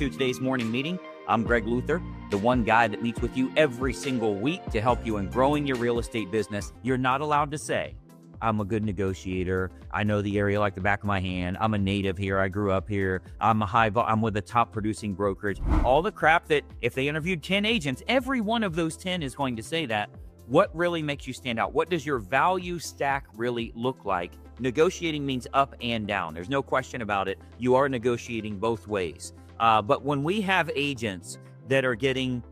to today's morning meeting. I'm Greg Luther, the one guy that meets with you every single week to help you in growing your real estate business. You're not allowed to say, I'm a good negotiator. I know the area like the back of my hand. I'm a native here. I grew up here. I'm with a top producing brokerage. All the crap that if they interviewed 10 agents, every one of those 10 is going to say that. What really makes you stand out? What does your value stack really look like? Negotiating means up and down. There's no question about it. You are negotiating both ways. But when we have agents that are getting,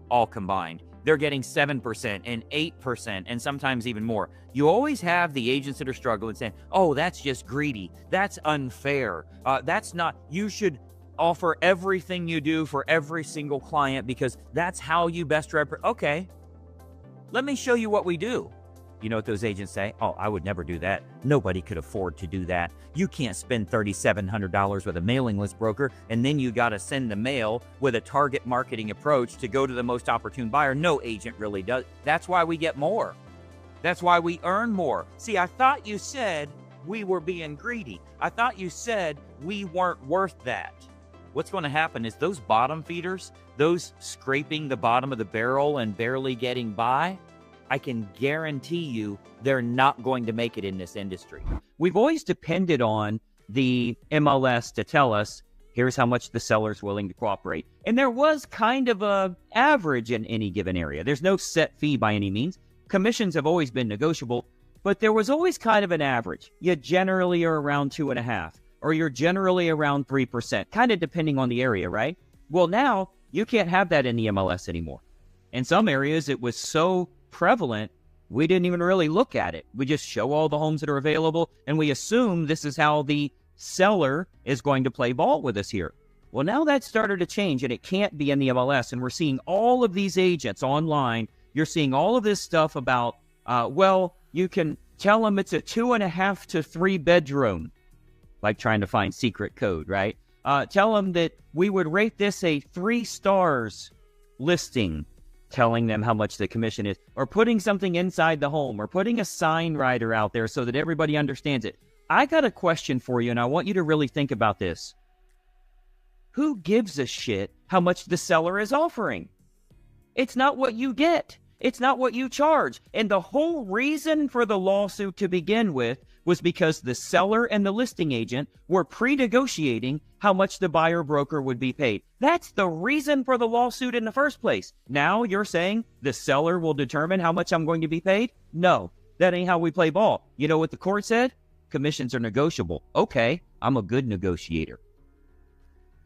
all combined, they're getting 7% and 8% and sometimes even more. You always have the agents that are struggling saying, oh, that's just greedy. That's unfair. That's not, you should offer everything you do for every single client because that's how you best represent. Okay, let me show you what we do. You know what those agents say? Oh, I would never do that. Nobody could afford to do that. You can't spend $3,700 with a mailing list broker, and then you got to send the mail with a target marketing approach to go to the most opportune buyer. No agent really does. That's why we get more. That's why we earn more. See, I thought you said we were being greedy. I thought you said we weren't worth that. What's going to happen is those bottom feeders, those scraping the bottom of the barrel and barely getting by, I can guarantee you they're not going to make it in this industry. We've always depended on the MLS to tell us, here's how much the seller's willing to cooperate. And there was kind of a average in any given area. There's no set fee by any means. Commissions have always been negotiable, but there was always kind of an average. You generally are around 2.5%, or you're generally around 3%, kind of depending on the area, right? Well, now you can't have that in the MLS anymore. In some areas, it was so prevalent, we didn't even really look at it. We just show all the homes that are available, and we assume this is how the seller is going to play ball with us here. Well, now that's started to change, and it can't be in the MLS, and we're seeing all of these agents online. You're seeing all of this stuff about, you can tell them it's a 2.5 to 3 bedroom, like trying to find secret code, right? Tell them that we would rate this a 3 stars listing, telling them how much the commission is, or putting something inside the home, or putting a sign writer out there so that everybody understands it. I got a question for you, and I want you to really think about this. Who gives a shit how much the seller is offering? It's not what you get. It's not what you charge. And the whole reason for the lawsuit to begin with was because the seller and the listing agent were pre-negotiating how much the buyer broker would be paid. That's the reason for the lawsuit in the first place. Now you're saying the seller will determine how much I'm going to be paid? No, that ain't how we play ball. You know what the court said? Commissions are negotiable. Okay, I'm a good negotiator.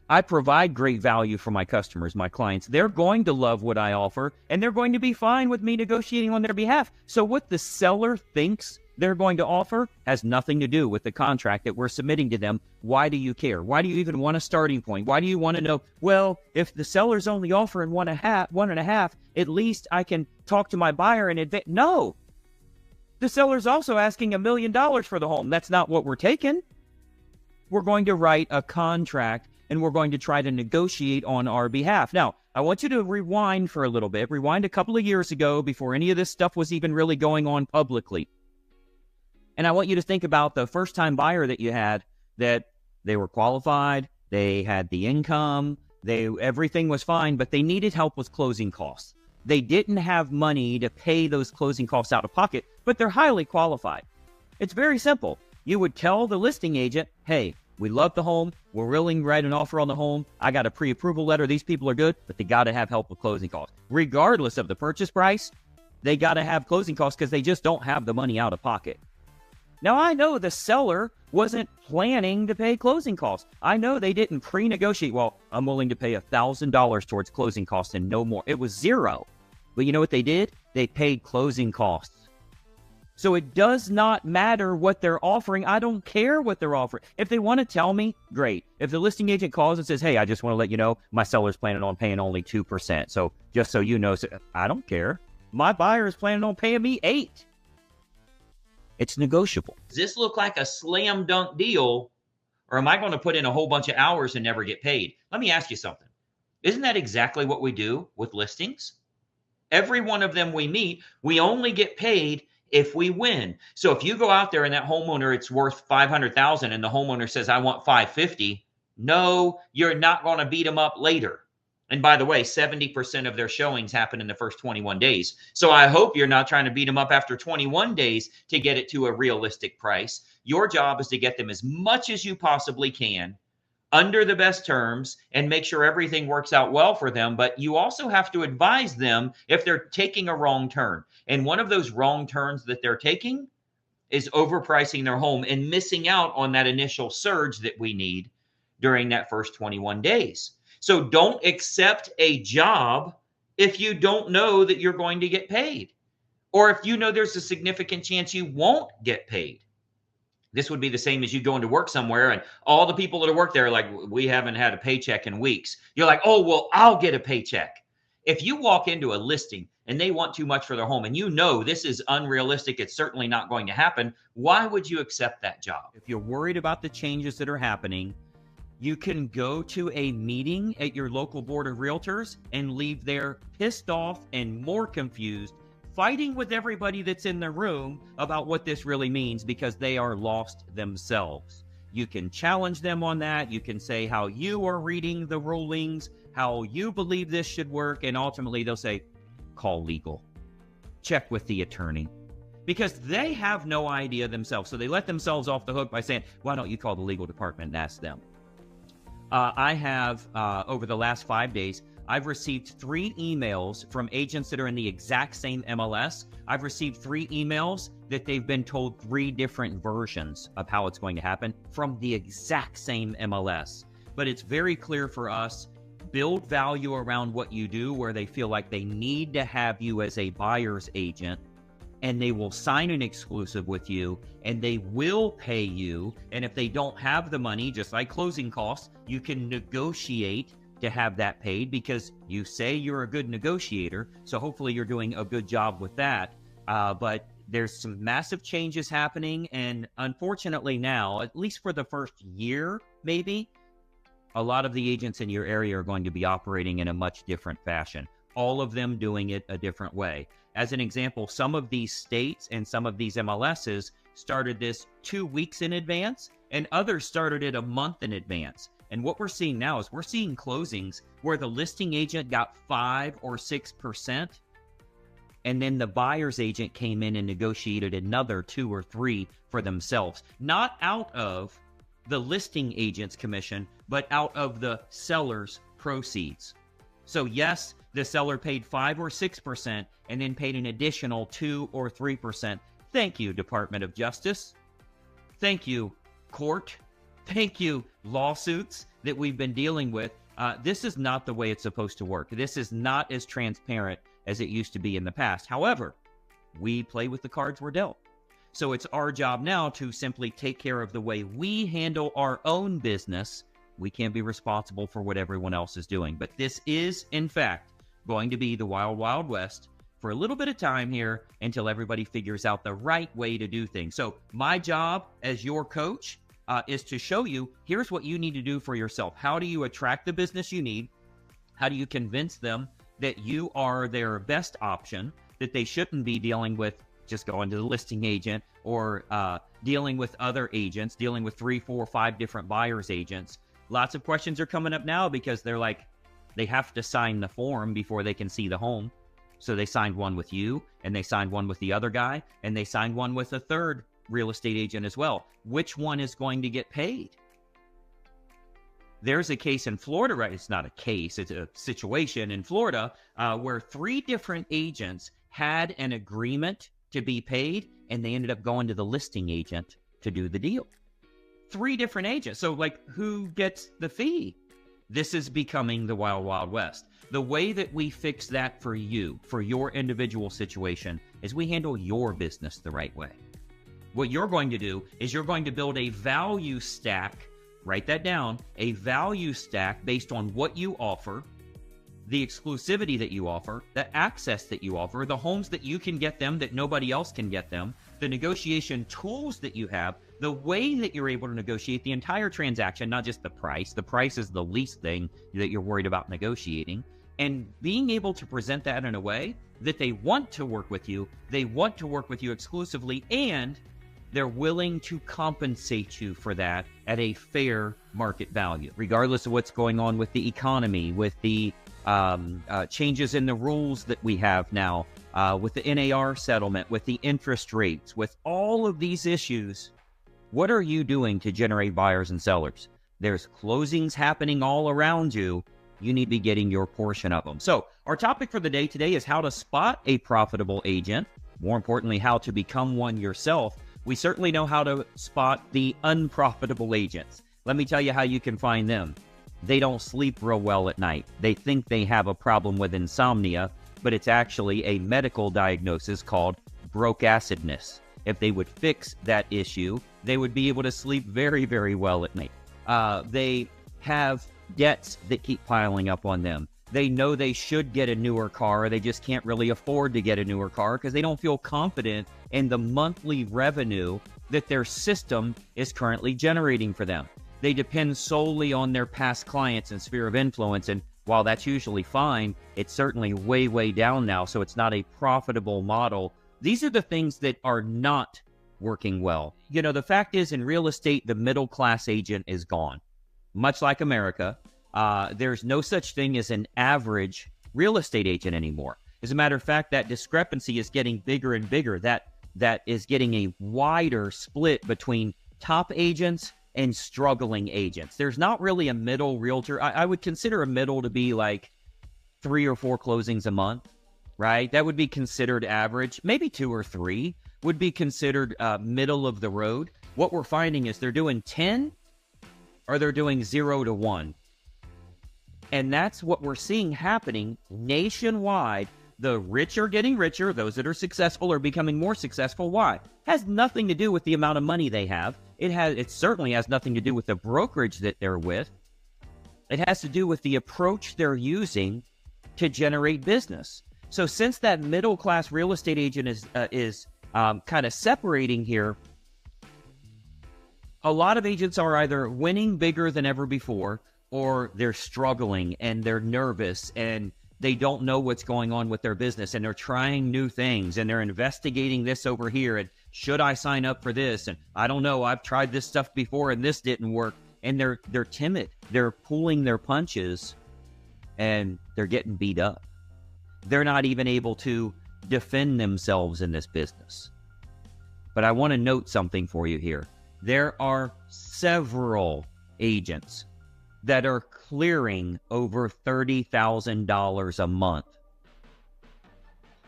I provide great value for my customers, my clients. They're going to love what I offer, and they're going to be fine with me negotiating on their behalf. So what the seller thinks they're going to offer has nothing to do with the contract that we're submitting to them. Why do you care? Why do you even want a starting point? Why do you want to know, well, if the seller's only offering 1.5, at least I can talk to my buyer in advance. No, the seller's also asking $1 million for the home. That's not what we're taking. We're going to write a contract, and we're going to try to negotiate on our behalf. Now, I want you to rewind for a little bit. Rewind a couple of years ago before any of this stuff was even really going on publicly. And I want you to think about the first-time buyer that you had, that they were qualified, they had the income, everything was fine, but they needed help with closing costs. They didn't have money to pay those closing costs out of pocket, but they're highly qualified. It's very simple. You would tell the listing agent, hey, we love the home. We're willing to write an offer on the home. I got a pre-approval letter. These people are good, but they got to have help with closing costs. Regardless of the purchase price, they got to have closing costs because they just don't have the money out of pocket. Now, I know the seller wasn't planning to pay closing costs. I know they didn't pre-negotiate. Well, I'm willing to pay $1,000 towards closing costs and no more. It was zero. But you know what they did? They paid closing costs. So it does not matter what they're offering. I don't care what they're offering. If they want to tell me, great. If the listing agent calls and says, hey, I just want to let you know my seller's planning on paying only 2%. So just so you know, I don't care. My buyer is planning on paying me 8%. It's negotiable. Does this look like a slam dunk deal, or am I going to put in a whole bunch of hours and never get paid? Let me ask you something. Isn't that exactly what we do with listings? Every one of them we meet, we only get paid if we win. So if you go out there and that homeowner, it's worth $500,000 and the homeowner says, I want $550,000, No, you're not going to beat them up later. And by the way, 70% of their showings happen in the first 21 days. So I hope you're not trying to beat them up after 21 days to get it to a realistic price. Your job is to get them as much as you possibly can under the best terms and make sure everything works out well for them. But you also have to advise them if they're taking a wrong turn. And one of those wrong turns that they're taking is overpricing their home and missing out on that initial surge that we need during that first 21 days. So don't accept a job if you don't know that you're going to get paid, or if you know there's a significant chance you won't get paid. This would be the same as you going to work somewhere and all the people that work there are like, we haven't had a paycheck in weeks. You're like, oh, well, I'll get a paycheck. If you walk into a listing and they want too much for their home and you know this is unrealistic, it's certainly not going to happen, why would you accept that job? If you're worried about the changes that are happening, you can go to a meeting at your local board of realtors and leave there pissed off and more confused, fighting with everybody that's in the room about what this really means because they are lost themselves. You can challenge them on that. You can say how you are reading the rulings, how you believe this should work, and ultimately they'll say, call legal. Check with the attorney. Because they have no idea themselves. So they let themselves off the hook by saying, why don't you call the legal department and ask them? I have, over the last 5 days, I've received 3 emails from agents that are in the exact same MLS. I've received 3 emails that they've been told 3 different versions of how it's going to happen from the exact same MLS. But it's very clear for us, build value around what you do where they feel like they need to have you as a buyer's agent, and they will sign an exclusive with you and they will pay you. And if they don't have the money, just like closing costs, you can negotiate to have that paid because you say you're a good negotiator. So hopefully you're doing a good job with that. But there's some massive changes happening. And unfortunately now, at least for the first year, maybe, a lot of the agents in your area are going to be operating in a much different fashion. All of them doing it a different way. As an example, some of these states and some of these MLSs started this 2 weeks in advance, and others started it a month in advance. And what we're seeing now is we're seeing closings where the listing agent got 5 or 6%, and then the buyer's agent came in and negotiated another 2 or 3 for themselves. Not out of the listing agent's commission, but out of the seller's proceeds. So yes, the seller paid 5 or 6% and then paid an additional 2 or 3%. Thank you, Department of Justice. Thank you, court. Thank you, lawsuits that we've been dealing with. This is not the way it's supposed to work. This is not as transparent as it used to be in the past. However, we play with the cards we're dealt. So it's our job now to simply take care of the way we handle our own business. We can't be responsible for what everyone else is doing. But this is, in fact, going to be the wild, wild west for a little bit of time here until everybody figures out the right way to do things. So my job as your coach is to show you, here's what you need to do for yourself. How do you attract the business you need? How do you convince them that you are their best option, that they shouldn't be dealing with just going to the listing agent or dealing with other agents, dealing with 3, 4, 5 different buyer's agents? Lots of questions are coming up now because they're like, they have to sign the form before they can see the home. So they signed one with you, and they signed one with the other guy, and they signed one with a third real estate agent as well. Which one is going to get paid? There's a case in Florida, right? It's not a case, it's a situation in Florida where 3 different agents had an agreement to be paid, and they ended up going to the listing agent to do the deal. 3 different agents. So like, who gets the fee? This is becoming the wild, wild west. The way that we fix that for you, for your individual situation, is we handle your business the right way. What you're going to do is you're going to build a value stack, write that down, a value stack based on what you offer, the exclusivity that you offer, the access that you offer, the homes that you can get them that nobody else can get them, the negotiation tools that you have, the way that you're able to negotiate the entire transaction, not just the price. The price is the least thing that you're worried about negotiating. And being able to present that in a way that they want to work with you, they want to work with you exclusively, and they're willing to compensate you for that at a fair market value, regardless of what's going on with the economy, with the changes in the rules that we have now, with the NAR settlement, with the interest rates, with all of these issues. What are you doing to generate buyers and sellers? There's closings happening all around you. You need to be getting your portion of them. So our topic for the day today is how to spot a profitable agent. More importantly, how to become one yourself. We certainly know how to spot the unprofitable agents. Let me tell you how you can find them. They don't sleep real well at night. They think they have a problem with insomnia, but it's actually a medical diagnosis called broke acidness. If they would fix that issue, they would be able to sleep very, very well at night. They have debts that keep piling up on them. They know they should get a newer car. They just can't really afford to get a newer car because they don't feel confident in the monthly revenue that their system is currently generating for them. They depend solely on their past clients and sphere of influence. And while that's usually fine, it's certainly way, way down now. So it's not a profitable model. These are the things that are not working well. You know, the fact is in real estate, the middle class agent is gone. Much like America, there's no such thing as an average real estate agent anymore. As a matter of fact, that discrepancy is getting bigger and bigger. That is getting a wider split between top agents and struggling agents. There's not really a middle realtor. I would consider a middle to be like 3 or 4 closings a month, right? That would be considered average. Maybe 2 or 3 would be considered middle of the road. What we're finding is they're doing 10 or they're doing 0 to 1. And that's what we're seeing happening nationwide. The rich are getting richer. Those that are successful are becoming more successful. Why? Has nothing to do with the amount of money they have. It certainly has nothing to do with the brokerage that they're with. It has to do with the approach they're using to generate business. So since that middle class real estate agent is kind of separating here, a lot of agents are either winning bigger than ever before, or they're struggling and they're nervous and they don't know what's going on with their business and they're trying new things and they're investigating this over here. And should I sign up for this? And I don't know, I've tried this stuff before and this didn't work. And they're timid. They're pulling their punches and they're getting beat up. They're not even able to defend themselves in this business. But I want to note something for you here. There are several agents that are clearing over $30,000 a month.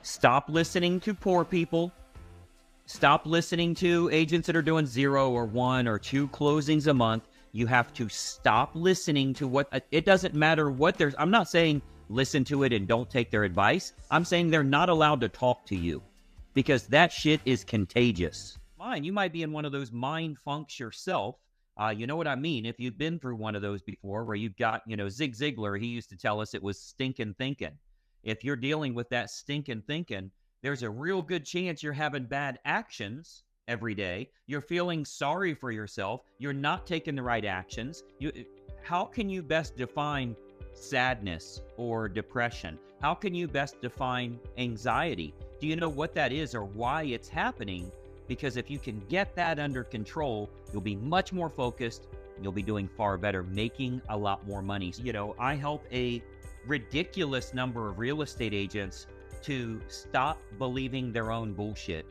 Stop listening to poor people. Stop listening to agents that are doing 0 or 1 or 2 closings a month. You have to stop listening to what, it doesn't matter what there's, I'm not saying listen to it and don't take their advice. I'm saying they're not allowed to talk to you because that shit is contagious. You might be in one of those mind funks yourself. You know what I mean? If you've been through one of those before where you've got, Zig Ziglar, he used to tell us it was stinking thinking. If you're dealing with that stinking thinking, there's a real good chance you're having bad actions every day. You're feeling sorry for yourself. You're not taking the right actions. How can you best define sadness or depression? How can you best define anxiety? Do you know what that is or why it's happening? Because if you can get that under control, you'll be much more focused. You'll be doing far better, making a lot more money. I help a ridiculous number of real estate agents to stop believing their own bullshit,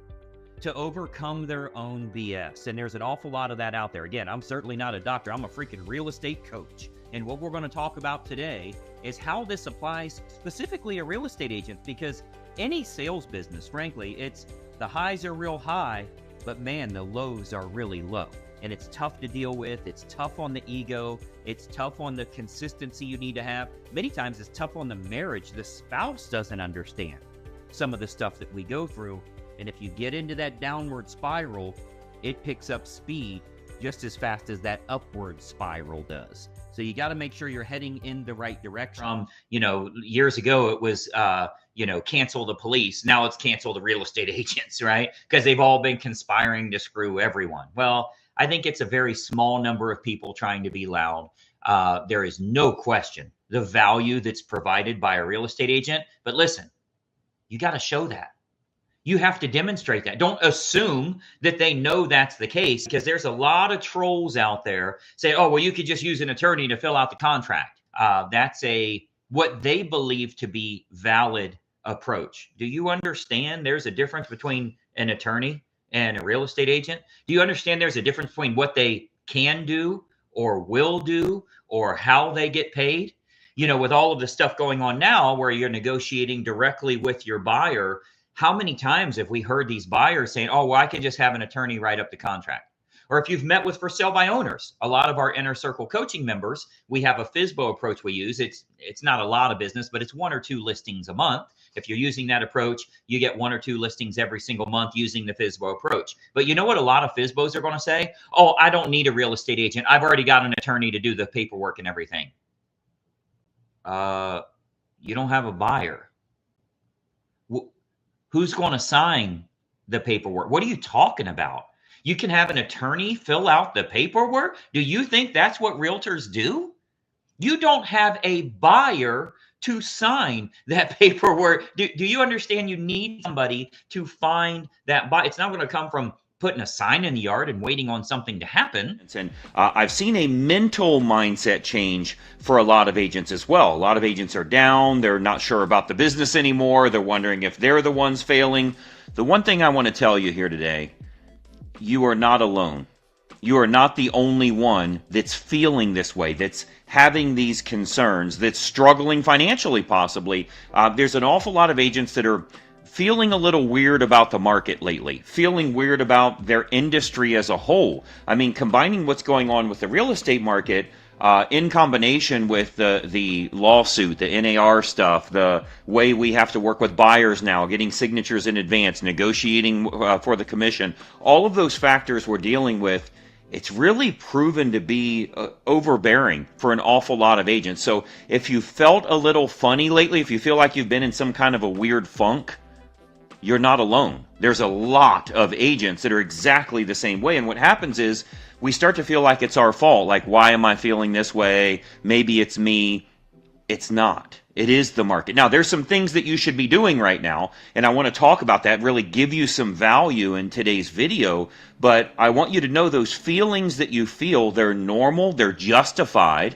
to overcome their own BS. And there's an awful lot of that out there. Again, I'm certainly not a doctor. I'm a freaking real estate coach. And what we're going to talk about today is how this applies specifically to real estate agents, because any sales business, frankly, the highs are real high, but man, the lows are really low. And it's tough to deal with. It's tough on the ego. It's tough on the consistency you need to have. Many times it's tough on the marriage. The spouse doesn't understand some of the stuff that we go through. And if you get into that downward spiral, it picks up speed just as fast as that upward spiral does. So you got to make sure you're heading in the right direction. Years ago it was, cancel the police. Now it's cancel the real estate agents, right? Because they've all been conspiring to screw everyone. Well, I think it's a very small number of people trying to be loud. There is no question the value that's provided by a real estate agent. But listen, you got to show that. You have to demonstrate that. Don't assume that they know that's the case, because there's a lot of trolls out there say, oh, well, you could just use an attorney to fill out the contract. That's what they believe to be valid approach. Do you understand there's a difference between an attorney and a real estate agent? Do you understand there's a difference between what they can do or will do or how they get paid? With all of the stuff going on now where you're negotiating directly with your buyer, how many times have we heard these buyers saying, oh, well, I can just have an attorney write up the contract? Or if you've met with for sale by owners, a lot of our inner circle coaching members, we have a FSBO approach we use. It's not a lot of business, but it's 1 or 2 listings a month. If you're using that approach, you get 1 or 2 listings every single month using the FSBO approach. But you know what a lot of FSBOs are going to say? Oh, I don't need a real estate agent. I've already got an attorney to do the paperwork and everything. You don't have a buyer. Who's going to sign the paperwork? What are you talking about? You can have an attorney fill out the paperwork? Do you think that's what realtors do? You don't have a buyer to sign that paperwork. Do you understand? You need somebody to find that buyer. It's not going to come from putting a sign in the yard and waiting on something to happen. And I've seen a mental mindset change for a lot of agents as well. A lot of agents are down. They're not sure about the business anymore. They're wondering if they're the ones failing. The one thing I want to tell you here today, you are not alone. You are not the only one that's feeling this way, that's having these concerns, that's struggling financially possibly. There's an awful lot of agents that are feeling a little weird about the market lately, feeling weird about their industry as a whole. I mean, combining what's going on with the real estate market in combination with the lawsuit, the NAR stuff, the way we have to work with buyers now, getting signatures in advance, negotiating for the commission, all of those factors we're dealing with, it's really proven to be overbearing for an awful lot of agents. So if you felt a little funny lately, if you feel like you've been in some kind of a weird funk, you're not alone. There's a lot of agents that are exactly the same way. And what happens is we start to feel like it's our fault. Like, why am I feeling this way? Maybe it's me. It's not. It is the market. Now, there's some things that you should be doing right now, and I want to talk about that, really give you some value in today's video. But I want you to know those feelings that you feel, they're normal, they're justified,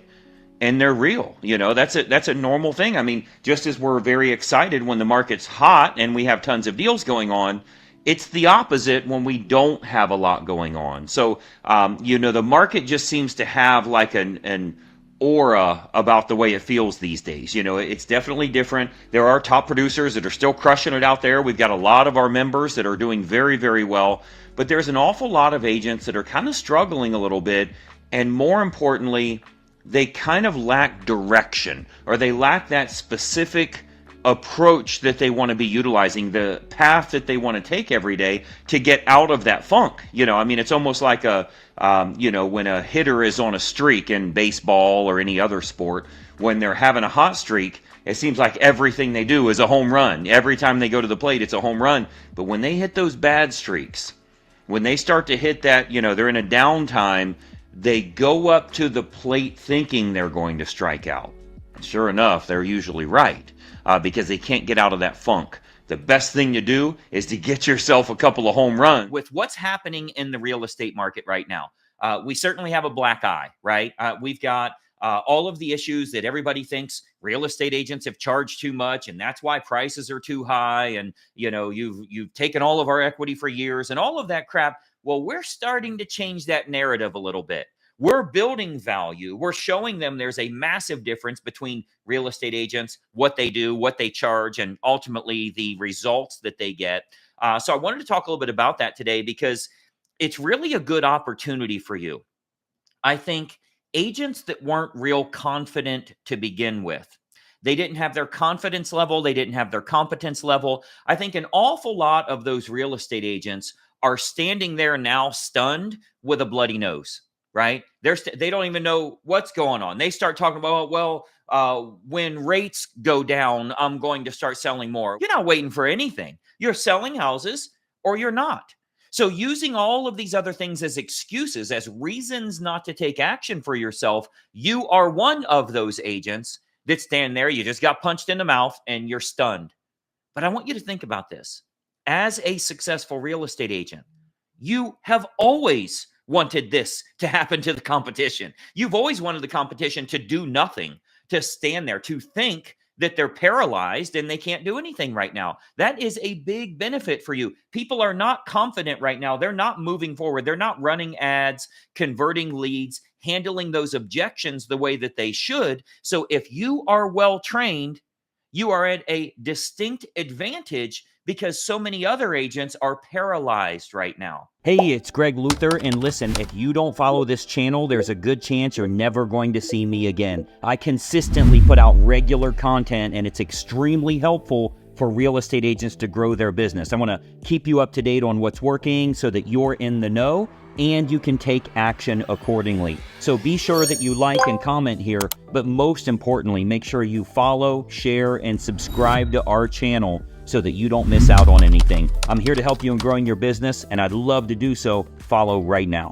and they're real. That's a normal thing. I mean, just as we're very excited when the market's hot and we have tons of deals going on, it's the opposite when we don't have a lot going on. So, the market just seems to have like an aura about the way it feels these days. It's definitely different. There are top producers that are still crushing it out there. We've got a lot of our members that are doing very, very well. But there's an awful lot of agents that are kind of struggling a little bit. And more importantly, they kind of lack direction, or they lack that specific approach that they want to be utilizing, the path that they want to take every day to get out of that funk. It's almost like when a hitter is on a streak in baseball or any other sport, when they're having a hot streak, it seems like everything they do is a home run. Every time they go to the plate, it's a home run. But when they hit those bad streaks, when they start to hit that, they're in a downtime, they go up to the plate thinking they're going to strike out. And sure enough, they're usually right because they can't get out of that funk. The best thing to do is to get yourself a couple of home runs. With what's happening in the real estate market right now, we certainly have a black eye, right? We've got all of the issues that everybody thinks real estate agents have charged too much, and that's why prices are too high. And, you've taken all of our equity for years and all of that crap. Well, we're starting to change that narrative a little bit. We're building value. We're showing them there's a massive difference between real estate agents, what they do, what they charge, and ultimately the results that they get. So I wanted to talk a little bit about that today because it's really a good opportunity for you. I think agents that weren't real confident to begin with, they didn't have their confidence level, they didn't have their competence level. I think an awful lot of those real estate agents are standing there now stunned with a bloody nose, right? They don't even know what's going on. They start talking about, when rates go down, I'm going to start selling more. You're not waiting for anything. You're selling houses or you're not. So using all of these other things as excuses, as reasons not to take action for yourself, you are one of those agents that stand there. You just got punched in the mouth and you're stunned. But I want you to think about this. as a successful real estate agent, you have always wanted this to happen to the competition. You've always wanted the competition to do nothing, to stand there, to think that they're paralyzed and they can't do anything right now. That is a big benefit for you. People are not confident right now. They're not moving forward. They're not running ads, converting leads, handling those objections the way that they should. So if you are well trained, you are at a distinct advantage because so many other agents are paralyzed right now. Hey, it's Greg Luther, and listen, if you don't follow this channel, there's a good chance you're never going to see me again. I consistently put out regular content, and it's extremely helpful for real estate agents to grow their business. I want to keep you up to date on what's working so that you're in the know and you can take action accordingly. So be sure that you like and comment here, but most importantly, make sure you follow, share, and subscribe to our channel so that you don't miss out on anything. I'm here to help you in growing your business, and I'd love to do so. Follow right now.